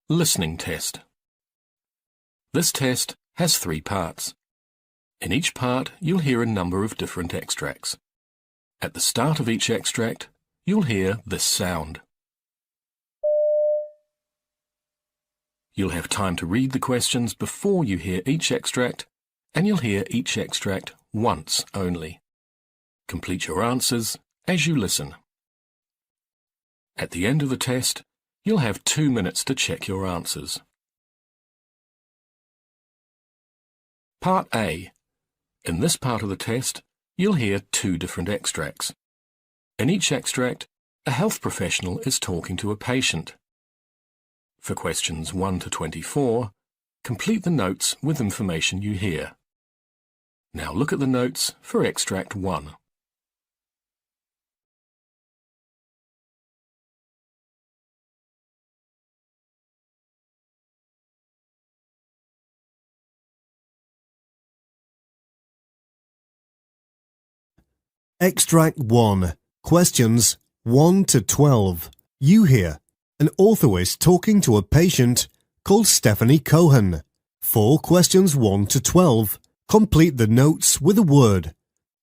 Listening test. This test has 3 parts. In each part, you'll hear a number of different extracts. At the start of each extract, you'll hear this sound. You'll have time to read the questions before you hear each extract, and you'll hear each extract once only. Complete your answers as you listen. At the end of the test, you'll have 2 minutes to check your answers. Part A. In this part of the test, you'll hear 2 different extracts. In each extract, a health professional is talking to a patient. For questions 1 to 24, complete the notes with information you hear. Now look at the notes for extract 1. Extract 1. Questions 1 to 12. You hear an authorist talking to a patient called Stephanie Cohen. For questions 1 to 12, complete the notes with a word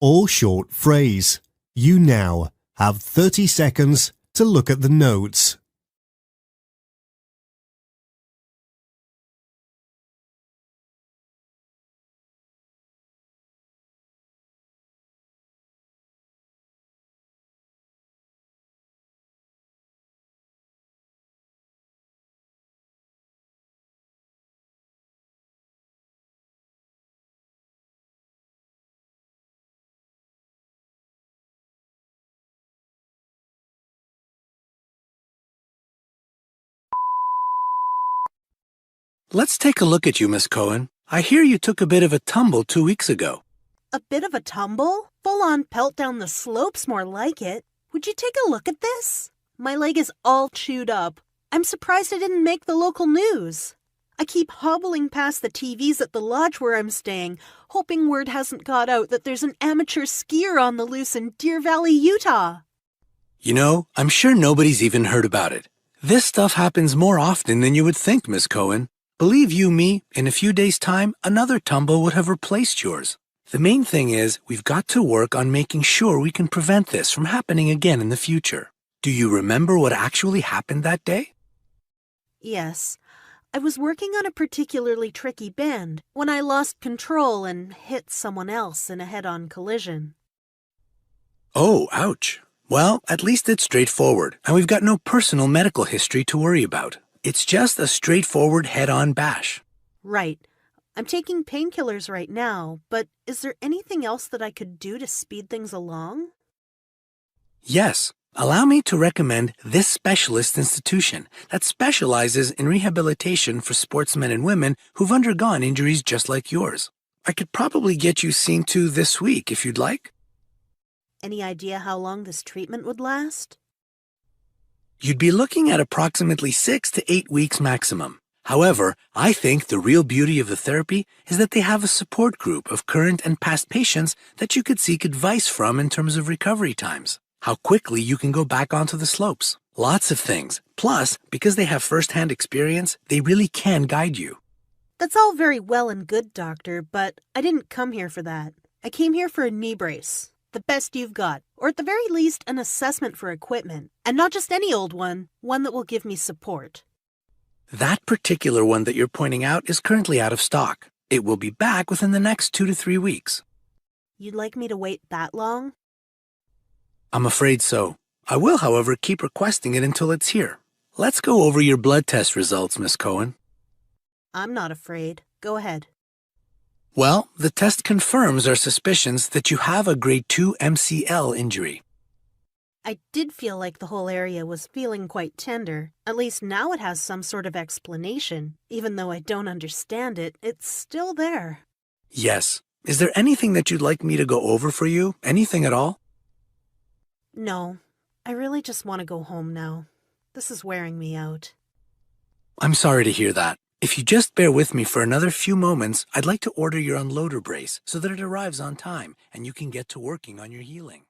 or short phrase. You now have 30 seconds to look at the notes. Let's take a look at you, Miss Cohen. I hear you took a bit of a tumble 2 weeks ago. A bit of a tumble? Full-on pelt down the slopes, more like it. Would you take a look at this? My leg is all chewed up. I'm surprised I didn't make the local news. I keep hobbling past the TVs at the lodge where I'm staying, hoping word hasn't got out that there's an amateur skier on the loose in Deer Valley, Utah. You know, I'm sure nobody's even heard about it. This stuff happens more often than you would think, Miss Cohen. Believe you me, in a few days' time, another tumble would have replaced yours. The main thing is, we've got to work on making sure we can prevent this from happening again in the future. Do you remember what actually happened that day? Yes. I was working on a particularly tricky bend when I lost control and hit someone else in a head-on collision. Oh, ouch. Well, at least it's straightforward, and we've got no personal medical history to worry about. It's just a straightforward head-on bash. Right. I'm taking painkillers right now, but is there anything else that I could do to speed things along? Yes. Allow me to recommend this specialist institution that specializes in rehabilitation for sportsmen and women who've undergone injuries just like yours. I could probably get you seen to this week if you'd like. Any idea how long this treatment would last? You'd be looking at approximately 6 to 8 weeks maximum. However, I think the real beauty of the therapy is that they have a support group of current and past patients that you could seek advice from in terms of recovery times, how quickly you can go back onto the slopes, lots of things. Plus, because they have first-hand experience, they really can guide you. That's all very well and good, doctor, but I didn't come here for that. I came here for a knee brace. The best you've got, or at the very least an assessment for equipment, and not just any old one that will give me support. That particular one that you're pointing out is currently out of stock. It will be back within the next 2 to 3 weeks. You'd like me to wait that long? I'm afraid so. I will, however, keep requesting it until it's here. Let's go over your blood test results, Miss Cohen. I'm not afraid. Go ahead. Well, the test confirms our suspicions that you have a grade 2 MCL injury. I did feel like the whole area was feeling quite tender. At least now it has some sort of explanation. Even though I don't understand it, it's still there. Yes. Is there anything that you'd like me to go over for you? Anything at all? No. I really just want to go home now. This is wearing me out. I'm sorry to hear that. If you just bear with me for another few moments, I'd like to order your unloader brace so that it arrives on time and you can get to working on your healing.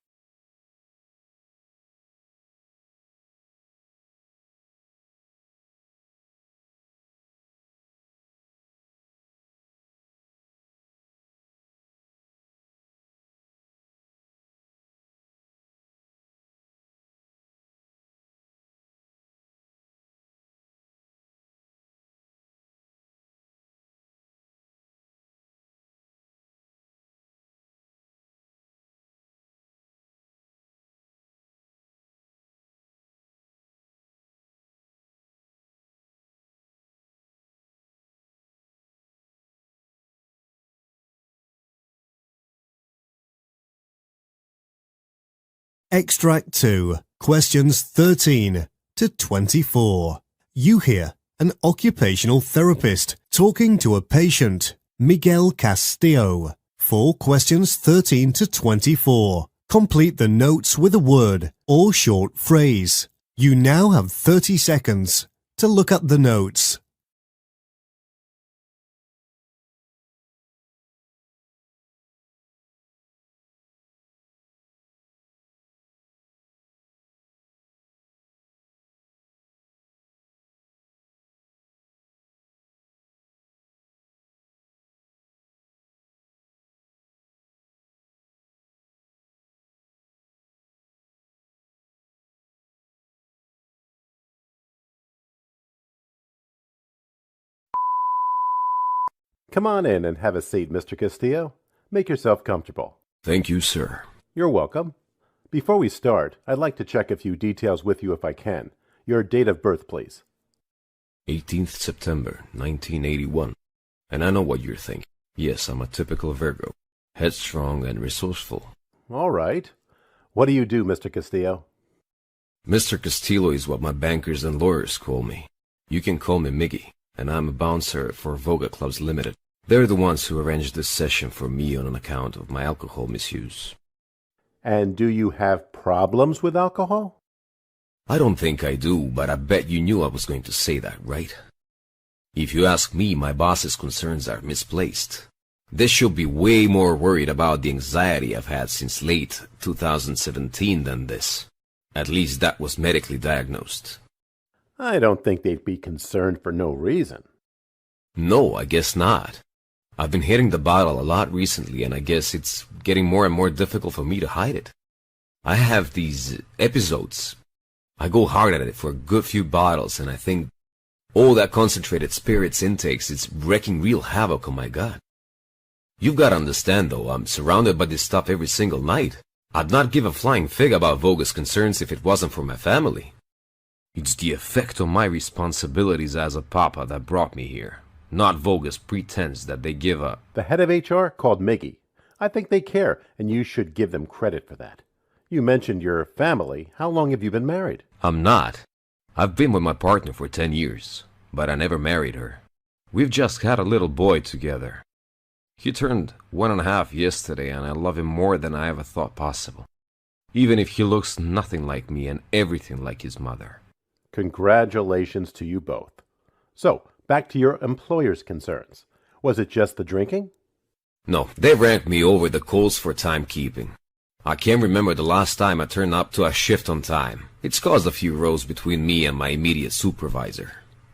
Extract 2, questions 13 to 24. You hear an occupational therapist talking to a patient, Miguel Castilo. For questions 13 to 24, complete the notes with a word or short phrase. You now have 30 seconds to look at the notes. Come on in and have a seat, Mr. Castillo. Make yourself comfortable. Thank you, sir. You're welcome. Before we start, I'd like to check a few details with you if I can. Your date of birth, please. 18th September, 1981. And I know what you're thinking. Yes, I'm a typical Virgo. Headstrong and resourceful. All right. What do you do, Mr. Castillo? Mr. Castillo is what my bankers and lawyers call me. You can call me Miggy, and I'm a bouncer for Voga Clubs Limited. They're the ones who arranged this session for me on an account of my alcohol misuse. And do you have problems with alcohol? I don't think I do, but I bet you knew I was going to say that, right? If you ask me, my boss's concerns are misplaced. They should be way more worried about the anxiety I've had since late 2017 than this. At least that was medically diagnosed. I don't think they'd be concerned for no reason. No, I guess not. I've been hitting the bottle a lot recently, and I guess it's getting more and more difficult for me to hide it. I have these episodes. I go hard at it for a good few bottles, and I think all that concentrated spirits intakes, it's wreaking real havoc on my gut. You've got to understand, though, I'm surrounded by this stuff every single night. I'd not give a flying fig about Voga's concerns if it wasn't for my family. It's the effect on my responsibilities as a papa that brought me here, not Voga's pretense that they give a... The head of HR called Miggy. I think they care, and you should give them credit for that. You mentioned your family. How long have you been married? I'm not. I've been with my partner for 10 years, but I never married her. We've just had a little boy together. He turned 1.5 yesterday, and I love him more than I ever thought possible, even if he looks nothing like me and everything like his mother. Congratulations to you both. So, back to your employer's concerns. Was it just the drinking? No, they ranked me over the coals for timekeeping. I can't remember the last time I turned up to a shift on time. It's caused a few rows between me and my immediate supervisor.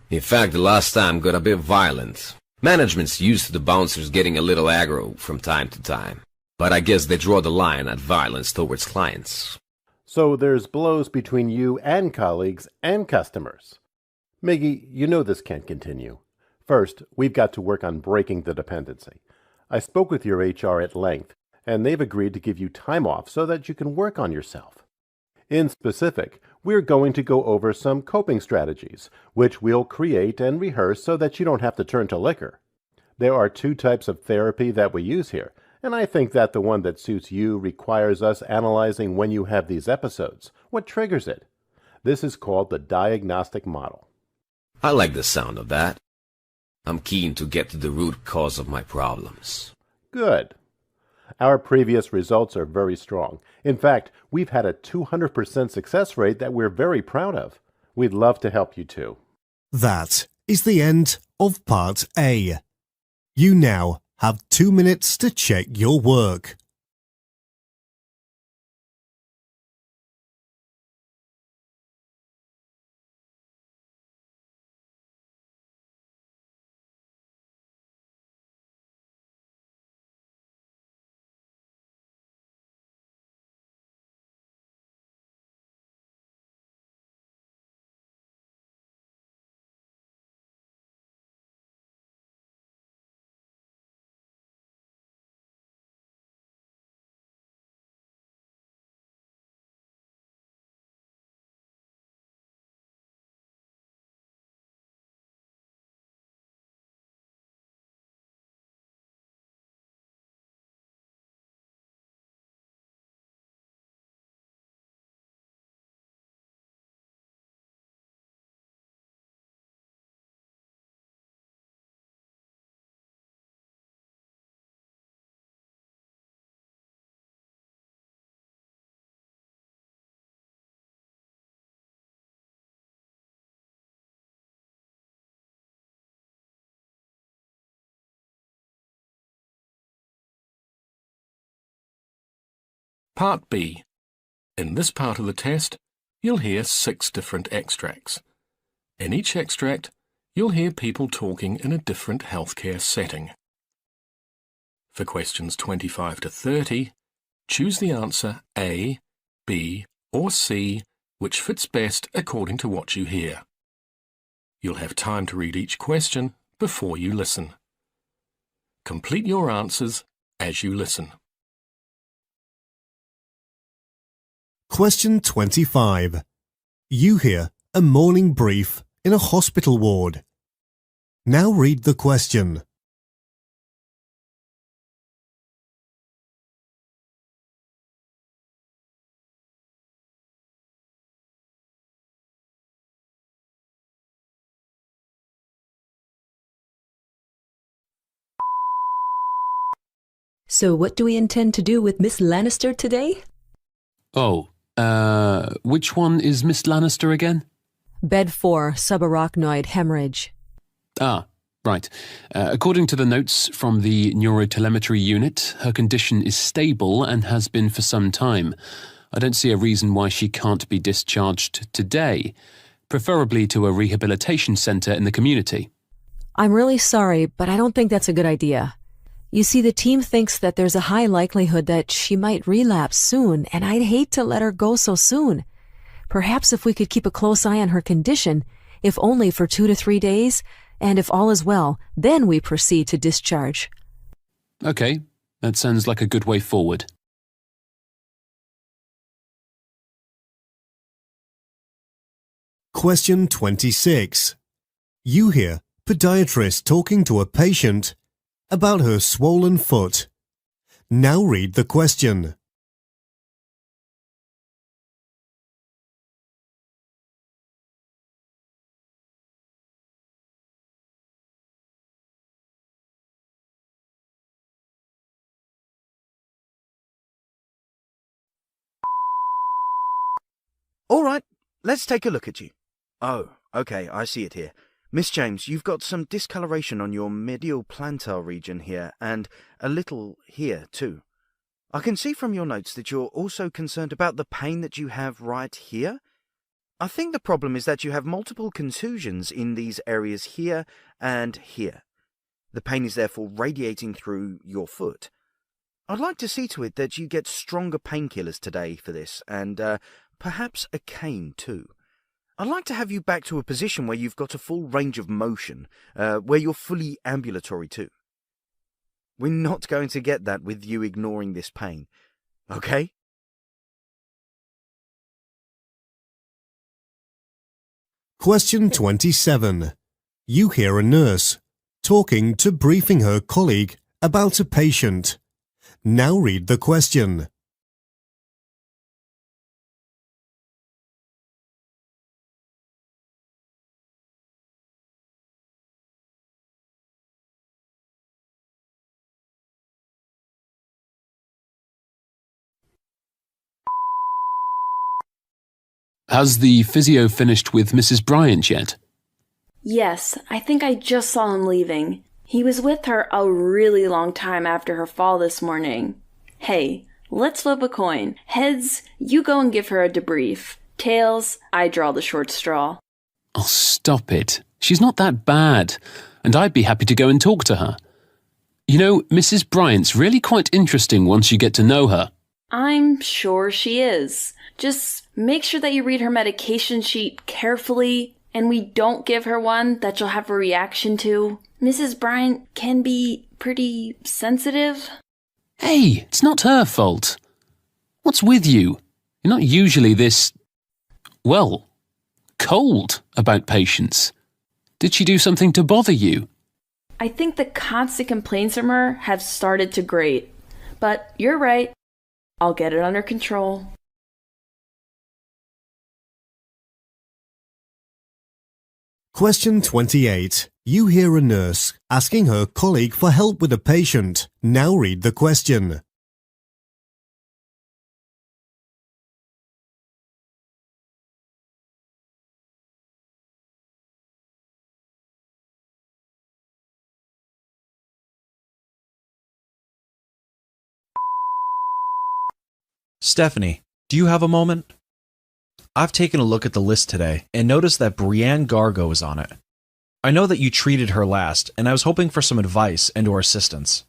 In fact, the last time got a bit violent. Management's used to the bouncers getting a little aggro from time to time, but I guess they draw the line at violence towards clients. So there's blows between you and colleagues and customers. Miggy, you know this can't continue. First, we've got to work on breaking the dependency. I spoke with your HR at length, and they've agreed to give you time off so that you can work on yourself. In specific, we're going to go over some coping strategies, which we'll create and rehearse so that you don't have to turn to liquor. There are 2 types of therapy that we use here, and I think that the one that suits you requires us analyzing when you have these episodes, what triggers it. This is called the diagnostic model. I like the sound of that. I'm keen to get to the root cause of my problems. Good. Our previous results are very strong. In fact, we've had a 200% success rate that we're very proud of. We'd love to help you too. That is the end of Part A. You now have 2 minutes to check your work. Part B. In this part of the test, you'll hear 6 different extracts. In each extract, you'll hear people talking in a different healthcare setting. For questions 25 to 30, choose the answer A, B, or C, which fits best according to what you hear. You'll have time to read each question before you listen. Complete your answers as you listen. Question 25. You hear a morning brief in a hospital ward. Now read the question. So what do we intend to do with Miss Lannister today? Which one is Miss Lannister again? Bed 4, subarachnoid hemorrhage. Ah, right. According to the notes from the neurotelemetry unit, her condition is stable and has been for some time. I don't see a reason why she can't be discharged today, preferably to a rehabilitation centre in the community. I'm really sorry, but I don't think that's a good idea. You see, the team thinks that there's a high likelihood that she might relapse soon, and I'd hate to let her go so soon. Perhaps if we could keep a close eye on her condition, if only for 2 to 3 days, and if all is well, then we proceed to discharge. Okay, that sounds like a good way forward. Question 26. You hear podiatrist talking to a patient about her swollen foot. Now read the question. All right, let's take a look at you. Oh, okay, I see it here. Miss James, you've got some discoloration on your medial plantar region here, and a little here too. I can see from your notes that you're also concerned about the pain that you have right here. I think the problem is that you have multiple contusions in these areas here and here. The pain is therefore radiating through your foot. I'd like to see to it that you get stronger painkillers today for this, and perhaps a cane too. I'd like to have you back to a position where you've got a full range of motion, where you're fully ambulatory too. We're not going to get that with you ignoring this pain, okay? Question 27. You hear a nurse talking to briefing her colleague about a patient. Now read the question. Has the physio finished with Mrs. Bryant yet? Yes, I think I just saw him leaving. He was with her a really long time after her fall this morning. Hey, let's flip a coin. Heads, you go and give her a debrief. Tails, I draw the short straw. Oh, stop it. She's not that bad, and I'd be happy to go and talk to her. You know, Mrs. Bryant's really quite interesting once you get to know her. I'm sure she is. Just make sure that you read her medication sheet carefully, and we don't give her one that she'll have a reaction to. Mrs. Bryant can be pretty sensitive. Hey, it's not her fault. What's with you? You're not usually this, well, cold about patients. Did she do something to bother you? I think the constant complaints from her have started to grate. But you're right. I'll get it under control. Question 28. You hear a nurse asking her colleague for help with a patient. Now read the question. Stephanie, do you have a moment? I've taken a look at the list today and noticed that Brienne Gargo is on it. I know that you treated her last, and I was hoping for some advice and/or assistance.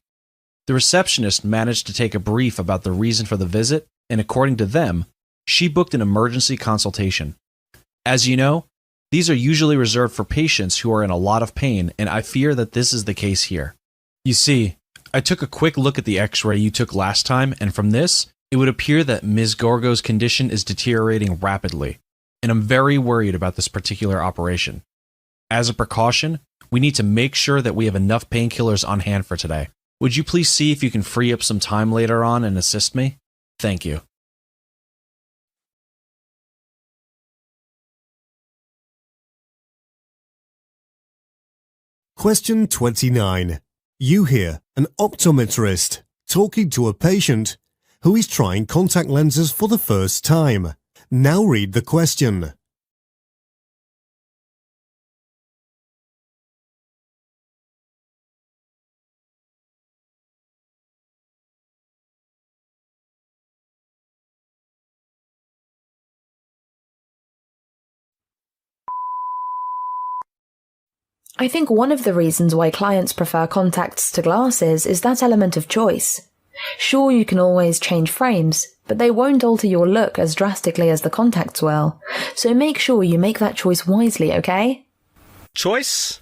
The receptionist managed to take a brief about the reason for the visit, and according to them, she booked an emergency consultation. As you know, these are usually reserved for patients who are in a lot of pain, and I fear that this is the case here. You see, I took a quick look at the x-ray you took last time, and from this, it would appear that Ms. Gorgo's condition is deteriorating rapidly, and I'm very worried about this particular operation. As a precaution, we need to make sure that we have enough painkillers on hand for today. Would you please see if you can free up some time later on and assist me? Thank you. Question 29. You hear an optometrist talking to a patient who is trying contact lenses for the first time. Now read the question. I think one of the reasons why clients prefer contacts to glasses is that element of choice. Sure, you can always change frames, but they won't alter your look as drastically as the contacts will. So make sure you make that choice wisely, okay? Choice?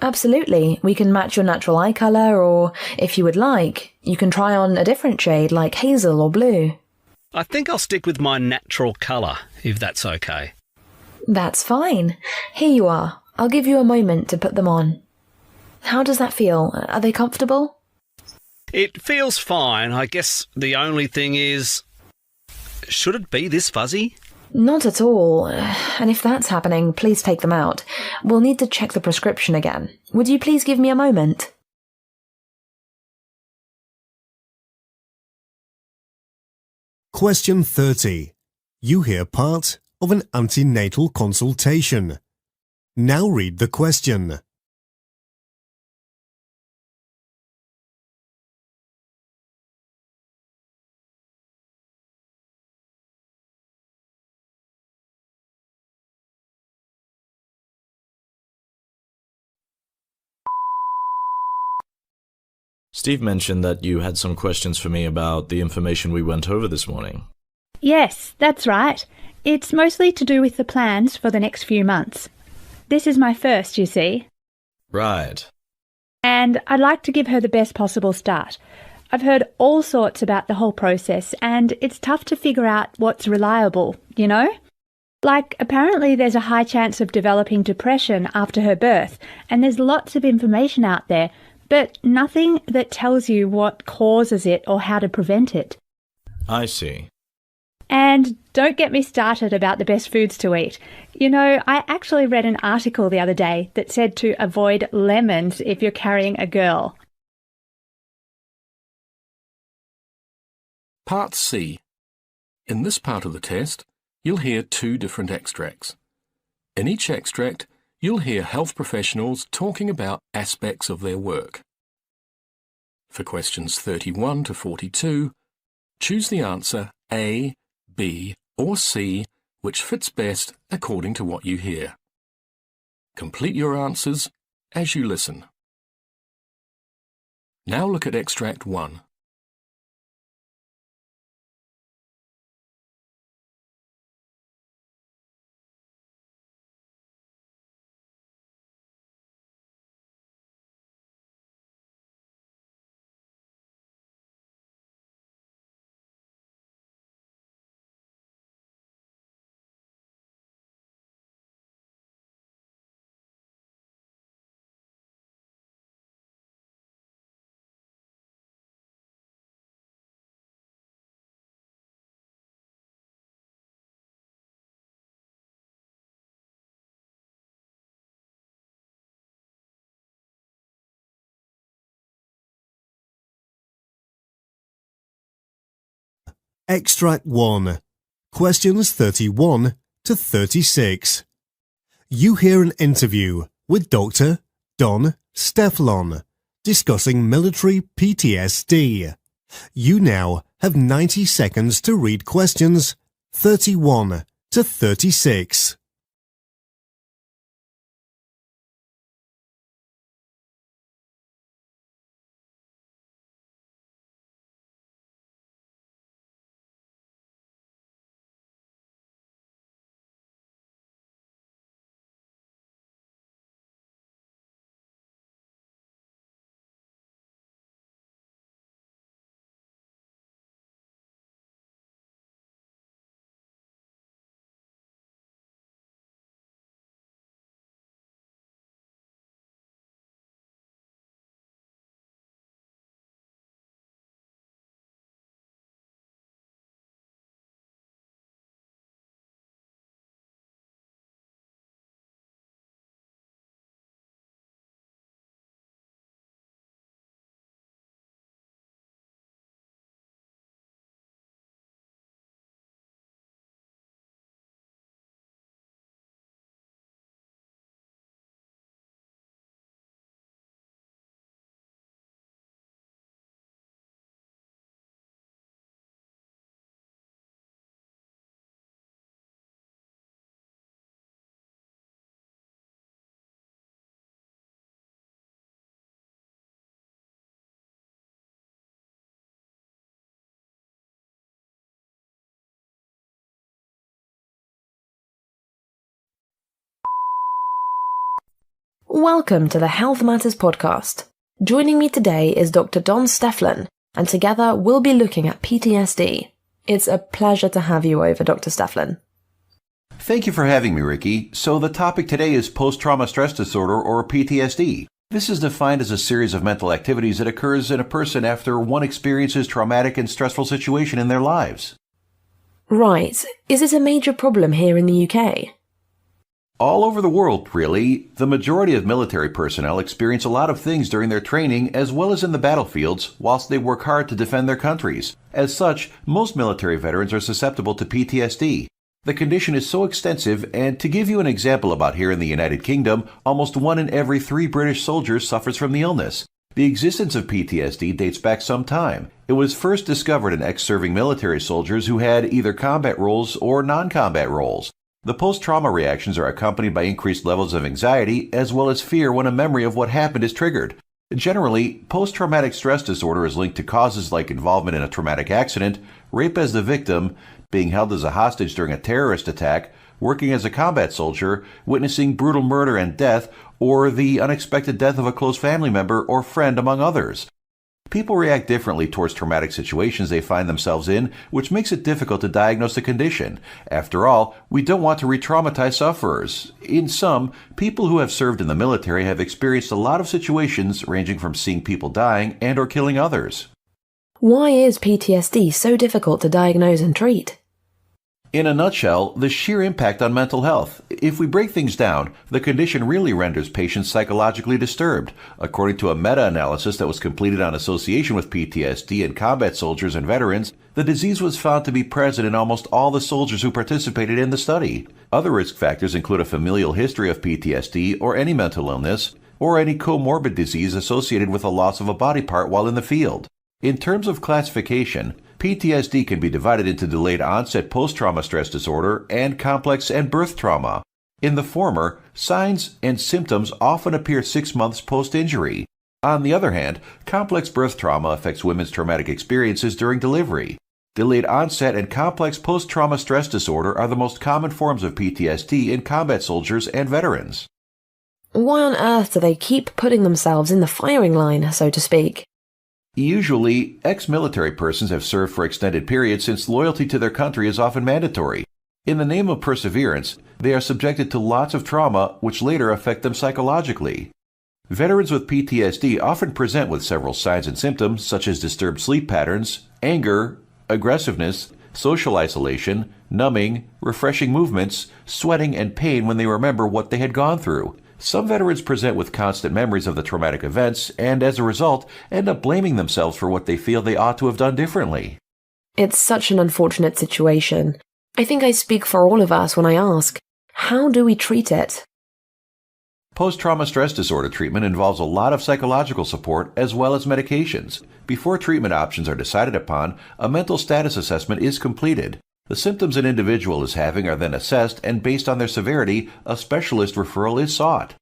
Absolutely. We can match your natural eye colour, or, if you would like, you can try on a different shade like hazel or blue. I think I'll stick with my natural colour, if that's okay. That's fine. Here you are. I'll give you a moment to put them on. How does that feel? Are they comfortable? It feels fine. I guess the only thing is... should it be this fuzzy? Not at all. And if that's happening, please take them out. We'll need to check the prescription again. Would you please give me a moment? Question 30. You hear part of an antenatal consultation. Now read the question. Steve mentioned that you had some questions for me about the information we went over this morning. Yes, that's right. It's mostly to do with the plans for the next few months. This is my first, you see. Right. And I'd like to give her the best possible start. I've heard all sorts about the whole process, and it's tough to figure out what's reliable, you know? Like, apparently there's a high chance of developing depression after her birth, and there's lots of information out there, but nothing that tells you what causes it or how to prevent it. I see. And don't get me started about the best foods to eat. You know, I actually read an article the other day that said to avoid lemons if you're carrying a girl. Part C. In this part of the test, you'll hear two different extracts. In each extract, you'll hear health professionals talking about aspects of their work. For questions 31 to 42, choose the answer A, B, or C, which fits best according to what you hear. Complete your answers as you listen. Now look at extract 1. Extract 1. Questions 31 to 36. You hear an interview with Dr. Don Steflon discussing military PTSD. You now have 90 seconds to read questions 31 to 36. Welcome to the Health Matters podcast. Joining me today is Dr. Don Steflin, and together we'll be looking at PTSD. It's a pleasure to have you over, Dr. Steflin. Thank you for having me, Ricky. So the topic today is post-trauma stress disorder, or PTSD. This is defined as a series of mental activities that occurs in a person after one experiences traumatic and stressful situation in their lives. Right. Is it a major problem here in the UK? All over the world, really. The majority of military personnel experience a lot of things during their training as well as in the battlefields whilst they work hard to defend their countries. As such, most military veterans are susceptible to PTSD. The condition is so extensive, and to give you an example about here in the United Kingdom, almost 1 in every 3 British soldiers suffers from the illness. The existence of PTSD dates back some time. It was first discovered in ex-serving military soldiers who had either combat roles or non-combat roles. The post-trauma reactions are accompanied by increased levels of anxiety as well as fear when a memory of what happened is triggered. Generally, post-traumatic stress disorder is linked to causes like involvement in a traumatic accident, rape as the victim, being held as a hostage during a terrorist attack, working as a combat soldier, witnessing brutal murder and death, or the unexpected death of a close family member or friend, among others. People react differently towards traumatic situations they find themselves in, which makes it difficult to diagnose the condition. After all, we don't want to re-traumatize sufferers. In sum, people who have served in the military have experienced a lot of situations ranging from seeing people dying and or killing others. Why is PTSD so difficult to diagnose and treat? In a nutshell, the sheer impact on mental health. If we break things down, the condition really renders patients psychologically disturbed. According to a meta-analysis that was completed on association with PTSD in combat soldiers and veterans, the disease was found to be present in almost all the soldiers who participated in the study. Other risk factors include a familial history of PTSD or any mental illness, or any comorbid disease associated with a loss of a body part while in the field. In terms of classification, PTSD can be divided into delayed onset post-trauma stress disorder and complex and birth trauma. In the former, signs and symptoms often appear 6 months post-injury. On the other hand, complex birth trauma affects women's traumatic experiences during delivery. Delayed onset and complex post-trauma stress disorder are the most common forms of PTSD in combat soldiers and veterans. Why on earth do they keep putting themselves in the firing line, so to speak? Usually, ex-military persons have served for extended periods since loyalty to their country is often mandatory. In the name of perseverance, they are subjected to lots of trauma which later affect them psychologically. Veterans with PTSD often present with several signs and symptoms such as disturbed sleep patterns, anger, aggressiveness, social isolation, numbing, refreshing movements, sweating, and pain when they remember what they had gone through. Some veterans present with constant memories of the traumatic events and, as a result, end up blaming themselves for what they feel they ought to have done differently. It's such an unfortunate situation. I think I speak for all of us when I ask, how do we treat it? Post-trauma stress disorder treatment involves a lot of psychological support as well as medications. Before treatment options are decided upon, a mental status assessment is completed. The symptoms an individual is having are then assessed, and based on their severity, a specialist referral is sought.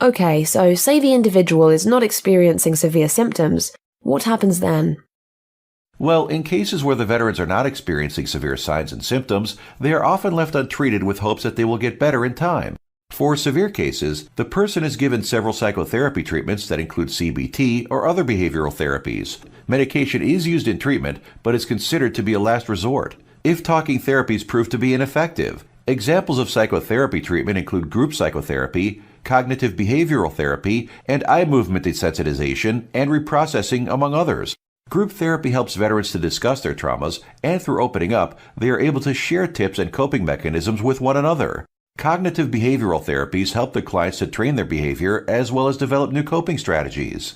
Okay, so say the individual is not experiencing severe symptoms. What happens then? Well, in cases where the veterans are not experiencing severe signs and symptoms, they are often left untreated with hopes that they will get better in time. For severe cases, the person is given several psychotherapy treatments that include CBT or other behavioral therapies. Medication is used in treatment, but is considered to be a last resort. If talking therapies prove to be ineffective, examples of psychotherapy treatment include group psychotherapy, cognitive behavioral therapy, and eye movement desensitization and reprocessing, among others. Group therapy helps veterans to discuss their traumas, and through opening up, they are able to share tips and coping mechanisms with one another. Cognitive behavioral therapies help the clients to train their behavior as well as develop new coping strategies.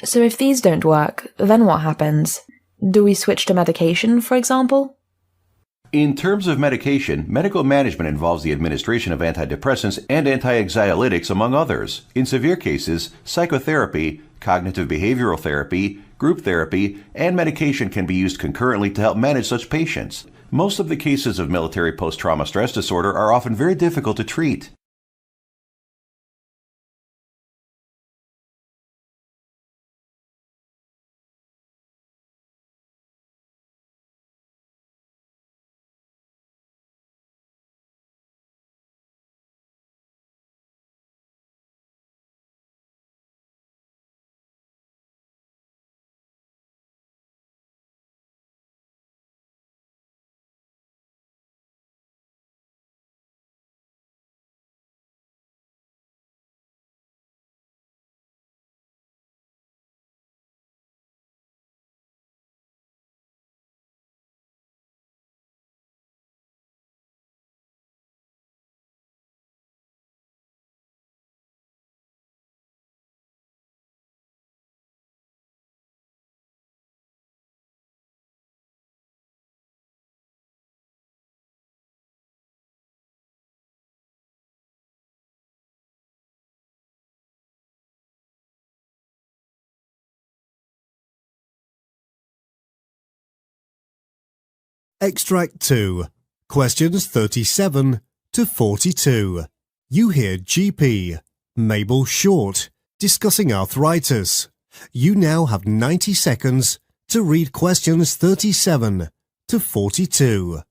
So if these don't work, then what happens? Do we switch to medication, for example? In terms of medication, medical management involves the administration of antidepressants and anti-anxiolytics, among others. In severe cases, psychotherapy, cognitive behavioral therapy, group therapy, and medication can be used concurrently to help manage such patients. Most of the cases of military post-trauma stress disorder are often very difficult to treat. Extract 2. Questions 37 to 42. You hear GP, Mabel Short, discussing arthritis. You now have 90 seconds to read questions 37 to 42.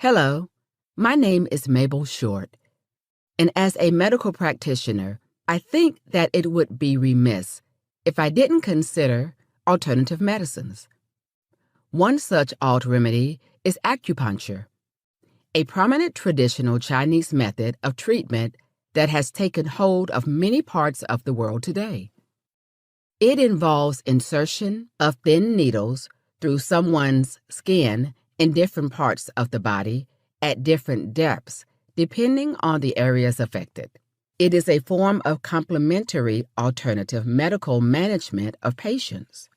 Hello, my name is Mabel Short, and as a medical practitioner, I think that it would be remiss if I didn't consider alternative medicines. One such alt remedy is acupuncture, a prominent traditional Chinese method of treatment that has taken hold of many parts of the world today. It involves insertion of thin needles through someone's skin in different parts of the body at different depths, depending on the areas affected. It is a form of complementary alternative medical management of patients.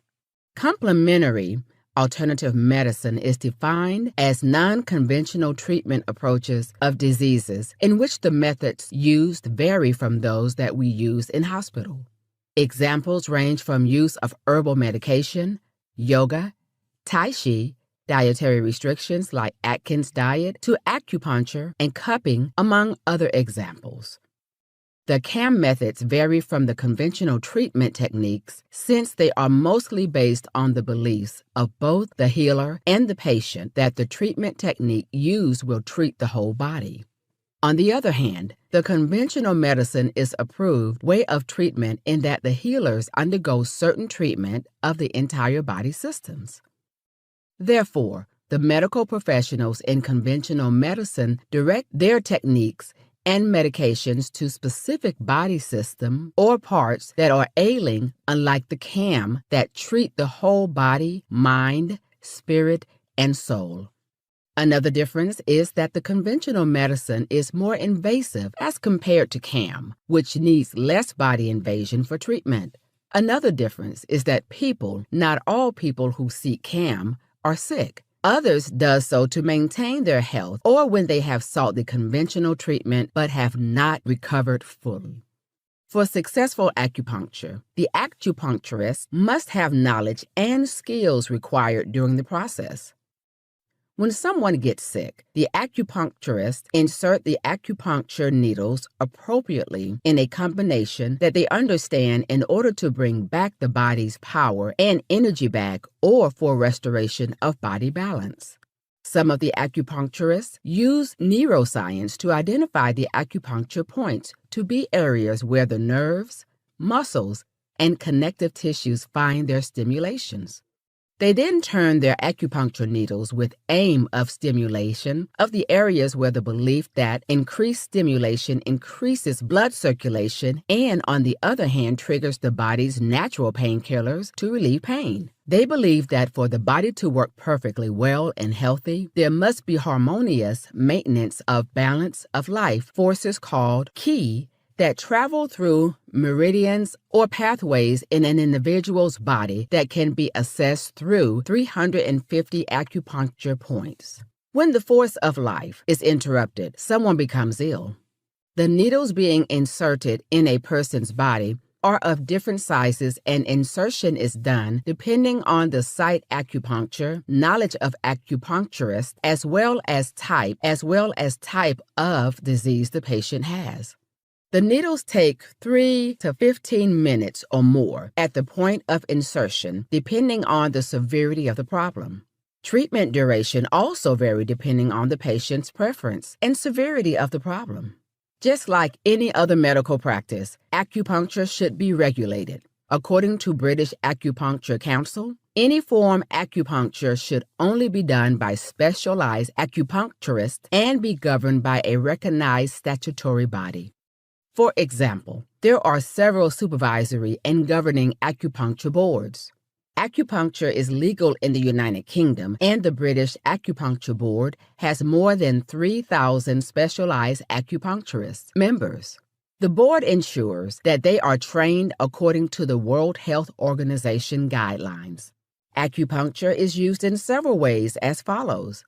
Complementary alternative medicine is defined as non-conventional treatment approaches of diseases in which the methods used vary from those that we use in hospital. Examples range from use of herbal medication, yoga, tai chi, dietary restrictions like Atkins diet, to acupuncture and cupping, among other examples. The CAM methods vary from the conventional treatment techniques since they are mostly based on the beliefs of both the healer and the patient that the treatment technique used will treat the whole body. On the other hand, the conventional medicine is an approved way of treatment in that the healers undergo certain treatment of the entire body systems. Therefore, the medical professionals in conventional medicine direct their techniques and medications to specific body system or parts that are ailing, unlike the CAM that treat the whole body, mind, spirit, and soul. Another difference is that the conventional medicine is more invasive as compared to CAM, which needs less body invasion for treatment. Another difference is that not all people who seek CAM are sick. Others does so to maintain their health or when they have sought the conventional treatment but have not recovered fully. For successful acupuncture, the acupuncturist must have knowledge and skills required during the process. When someone gets sick, the acupuncturist insert the acupuncture needles appropriately in a combination that they understand in order to bring back the body's power and energy back or for restoration of body balance. Some of the acupuncturists use neuroscience to identify the acupuncture points to be areas where the nerves, muscles, and connective tissues find their stimulations. They then turn their acupuncture needles with aim of stimulation of the areas where the belief that increased stimulation increases blood circulation and, on the other hand, triggers the body's natural painkillers to relieve pain. They believe that for the body to work perfectly well and healthy, there must be harmonious maintenance of balance of life forces called qi that travel through meridians or pathways in an individual's body that can be assessed through 350 acupuncture points. When the force of life is interrupted, someone becomes ill. The needles being inserted in a person's body are of different sizes and insertion is done depending on the site acupuncture, knowledge of acupuncturists, as well as type of disease the patient has. The needles take 3 to 15 minutes or more at the point of insertion, depending on the severity of the problem. Treatment duration also varies depending on the patient's preference and severity of the problem. Just like any other medical practice, acupuncture should be regulated. According to British Acupuncture Council, any form acupuncture should only be done by specialized acupuncturists and be governed by a recognized statutory body. For example, there are several supervisory and governing acupuncture boards. Acupuncture is legal in the United Kingdom, and the British Acupuncture Board has more than 3,000 specialized acupuncturist members. The board ensures that they are trained according to the World Health Organization guidelines. Acupuncture is used in several ways as follows: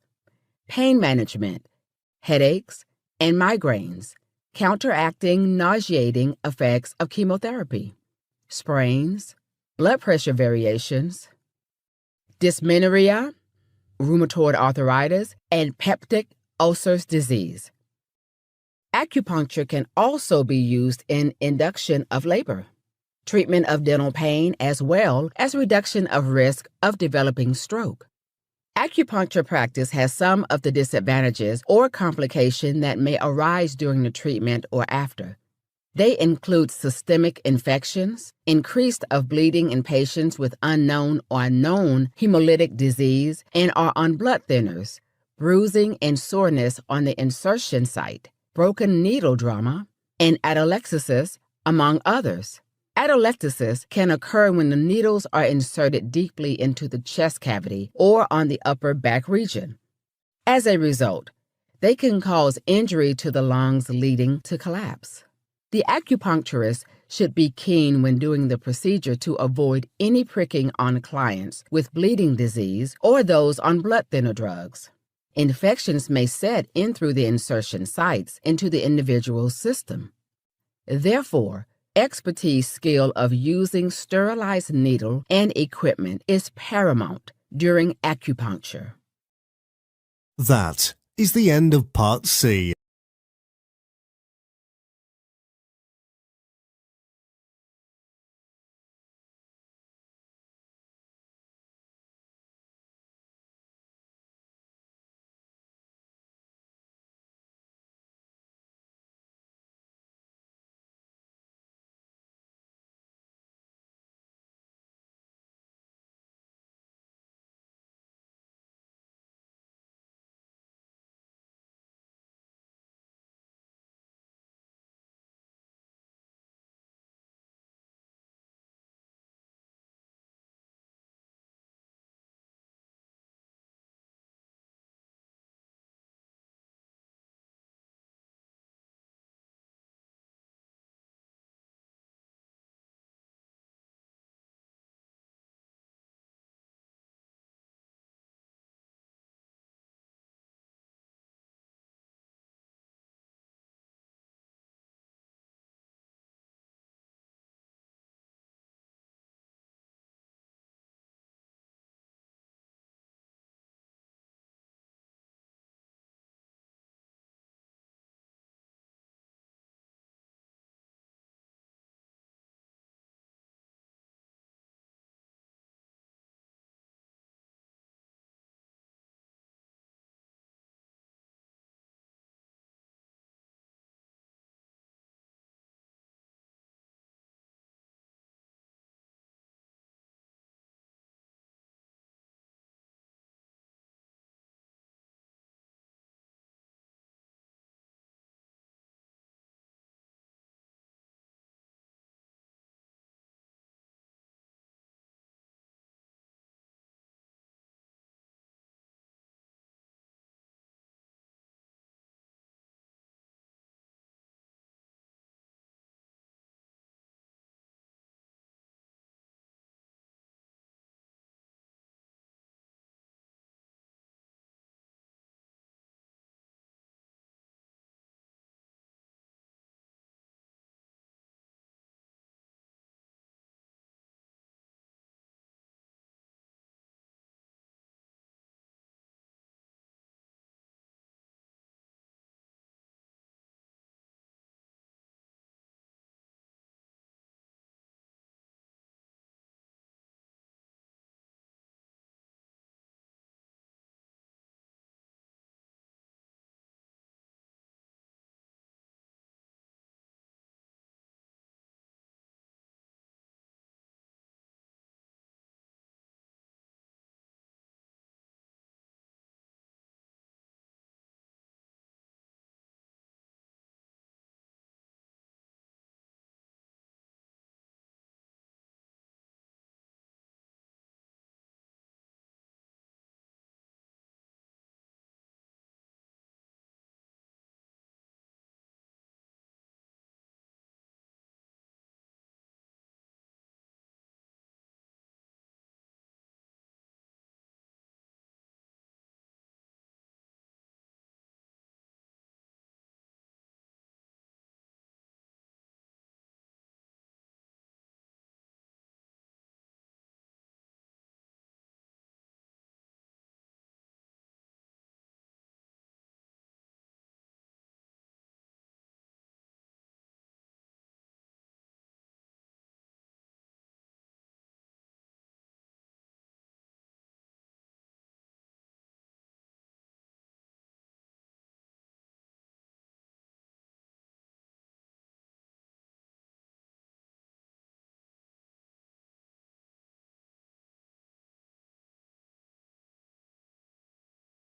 pain management, headaches, and migraines, counteracting nauseating effects of chemotherapy, sprains, blood pressure variations, dysmenorrhea, rheumatoid arthritis, and peptic ulcers disease. Acupuncture can also be used in induction of labor, treatment of dental pain, as well as reduction of risk of developing stroke. Acupuncture practice has some of the disadvantages or complications that may arise during the treatment or after. They include systemic infections, increased of bleeding in patients with unknown or known hemolytic disease and are on blood thinners, bruising and soreness on the insertion site, broken needle trauma, and atelectasis, among others. Atelectasis can occur when the needles are inserted deeply into the chest cavity or on the upper back region. As a result, They can cause injury to the lungs leading to collapse. The acupuncturist should be keen when doing the procedure to avoid any pricking on clients with bleeding disease or those on blood thinner drugs. Infections may set in through the insertion sites into the individual's system. Therefore, expertise skill of using sterilized needle and equipment is paramount during acupuncture. That is the end of Part C.